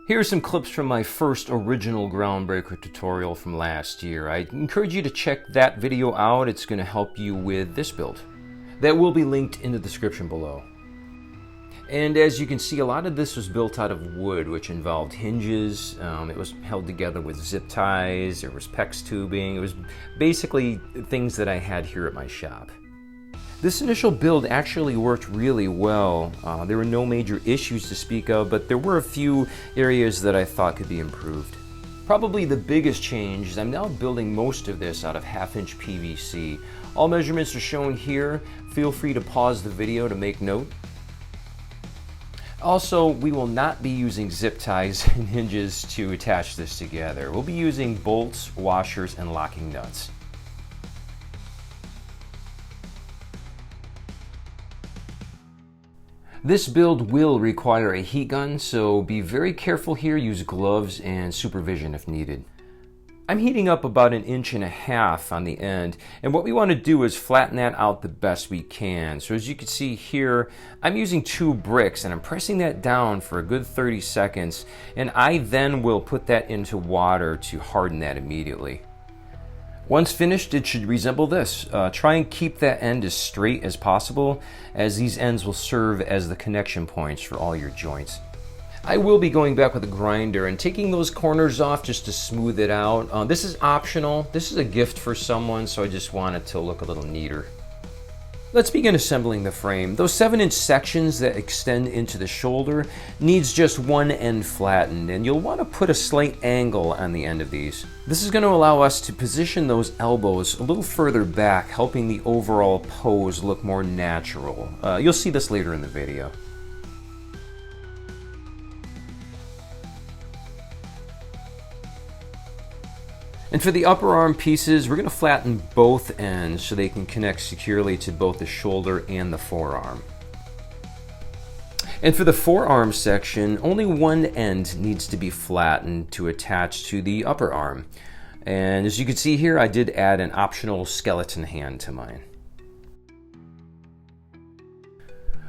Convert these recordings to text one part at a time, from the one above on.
Here are some clips from my first original groundbreaker tutorial from last year. I encourage you to check that video out. It's going to help you with this build. That will be linked in the description below. And as you can see, a lot of this was built out of wood, which involved hinges. It was held together with zip ties. There was PEX tubing. It was basically things that I had here at my shop. This initial build actually worked really well. There were no major issues to speak of, but there were a few areas that I thought could be improved. Probably the biggest change is I'm now building most of this out of 1/2-inch PVC. All measurements are shown here. Feel free to pause the video to make note. Also, we will not be using zip ties and hinges to attach this together. We'll be using bolts, washers, and locking nuts. This build will require a heat gun, so be very careful here. Use gloves and supervision if needed. I'm heating up about 1.5 inches on the end, and what we want to do is flatten that out the best we can. So as you can see here, I'm using 2 bricks and I'm pressing that down for a good 30 seconds, and I then will put that into water to harden that immediately. Once finished, it should resemble this. Try and keep that end as straight as possible, as these ends will serve as the connection points for all your joints. I will be going back with a grinder and taking those corners off just to smooth it out. This is optional. This is a gift for someone, so I just want it to look a little neater. Let's begin assembling the frame. Those 7-inch sections that extend into the shoulder needs just one end flattened, and you'll want to put a slight angle on the end of these. This is going to allow us to position those elbows a little further back, helping the overall pose look more natural. You'll see this later in the video. And for the upper arm pieces, we're going to flatten both ends so they can connect securely to both the shoulder and the forearm. And for the forearm section, only one end needs to be flattened to attach to the upper arm. And as you can see here, I did add an optional skeleton hand to mine.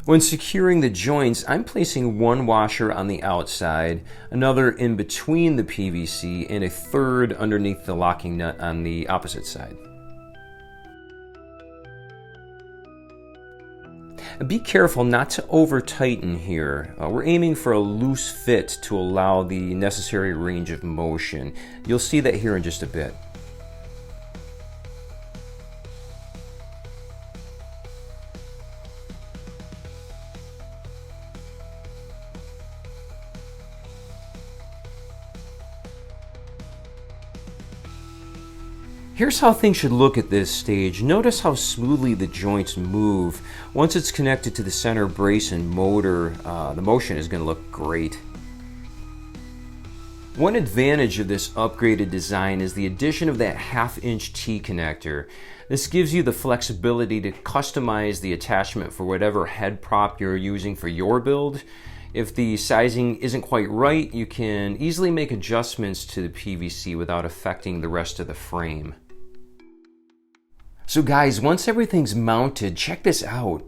When securing the joints, I'm placing one washer on the outside, another in between the PVC, and a third underneath the locking nut on the opposite side. Be careful not to over tighten here. We're aiming for a loose fit to allow the necessary range of motion. You'll see that here in just a bit. Here's how things should look at this stage. Notice how smoothly the joints move. Once it's connected to the center brace and motor, the motion is going to look great. One advantage of this upgraded design is the addition of that 1/2-inch T-connector. This gives you the flexibility to customize the attachment for whatever head prop you're using for your build. If the sizing isn't quite right, you can easily make adjustments to the PVC without affecting the rest of the frame. So guys, once everything's mounted, check this out.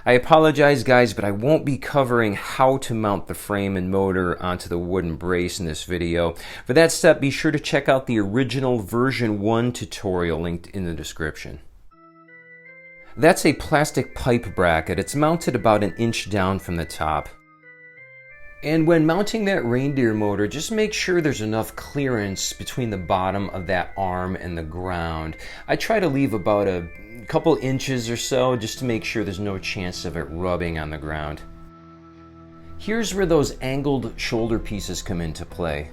I apologize guys, but I won't be covering how to mount the frame and motor onto the wooden brace in this video. For that step, be sure to check out the original version 1 tutorial linked in the description. That's a plastic pipe bracket. It's mounted about 1 inch down from the top. And when mounting that Reindeer motor, just make sure there's enough clearance between the bottom of that arm and the ground. I try to leave about a couple inches or so just to make sure there's no chance of it rubbing on the ground. Here's where those angled shoulder pieces come into play.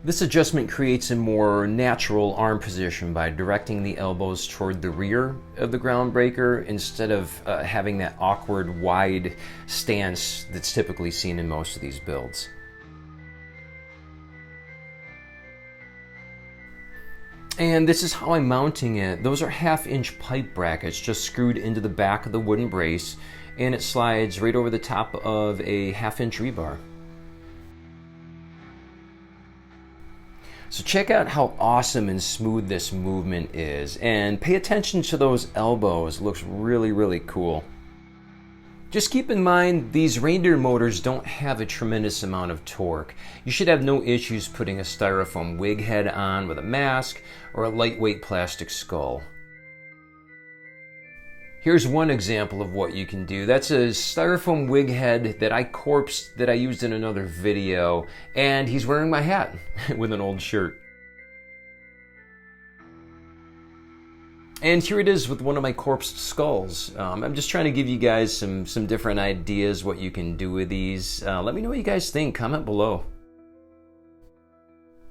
This adjustment creates a more natural arm position by directing the elbows toward the rear of the groundbreaker instead of having that awkward wide stance that's typically seen in most of these builds. And this is how I'm mounting it. Those are 1/2-inch pipe brackets just screwed into the back of the wooden brace, and it slides right over the top of a 1/2-inch rebar. So check out how awesome and smooth this movement is, and pay attention to those elbows. It looks really, really cool. Just keep in mind, these Reindeer motors don't have a tremendous amount of torque. You should have no issues putting a styrofoam wig head on with a mask or a lightweight plastic skull. Here's one example of what you can do. That's a styrofoam wig head that I corpsed that I used in another video, and he's wearing my hat with an old shirt. And here it is with one of my corpsed skulls. I'm just trying to give you guys some different ideas what you can do with these. Let me know what you guys think. Comment below.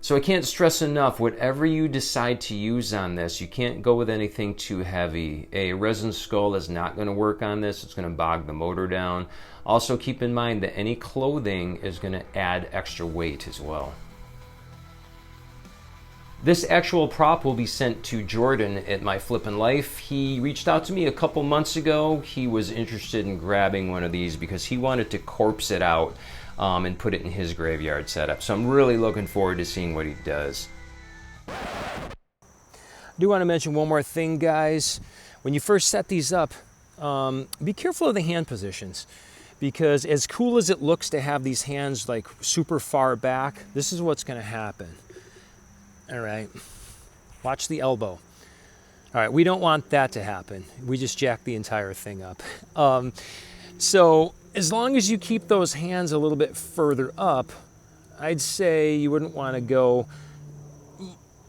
So I can't stress enough, whatever you decide to use on this, you can't go with anything too heavy. A resin skull is not going to work on this. It's going to bog the motor down. Also keep in mind that any clothing is going to add extra weight as well. This actual prop will be sent to Jordan at My Flippin' Life. He reached out to me a couple months ago. He was interested in grabbing one of these because he wanted to corpse it out and put it in his graveyard setup. So I'm really looking forward to seeing what he does. I do want to mention one more thing, guys. When you first set these up, be careful of the hand positions, because as cool as it looks to have these hands like super far back, this is what's going to happen. All right, watch the elbow. All right, we don't want that to happen. We just jack the entire thing up. So as long as you keep those hands a little bit further up, I'd say you wouldn't want to go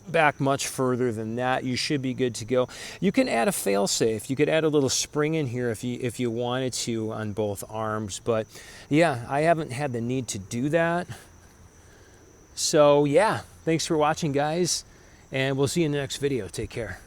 back much further than that. You should be good to go. You can add a fail-safe. You could add a little spring in here if you wanted to on both arms. But yeah, I haven't had the need to do that. So yeah, thanks for watching, guys, and we'll see you in the next video. Take care.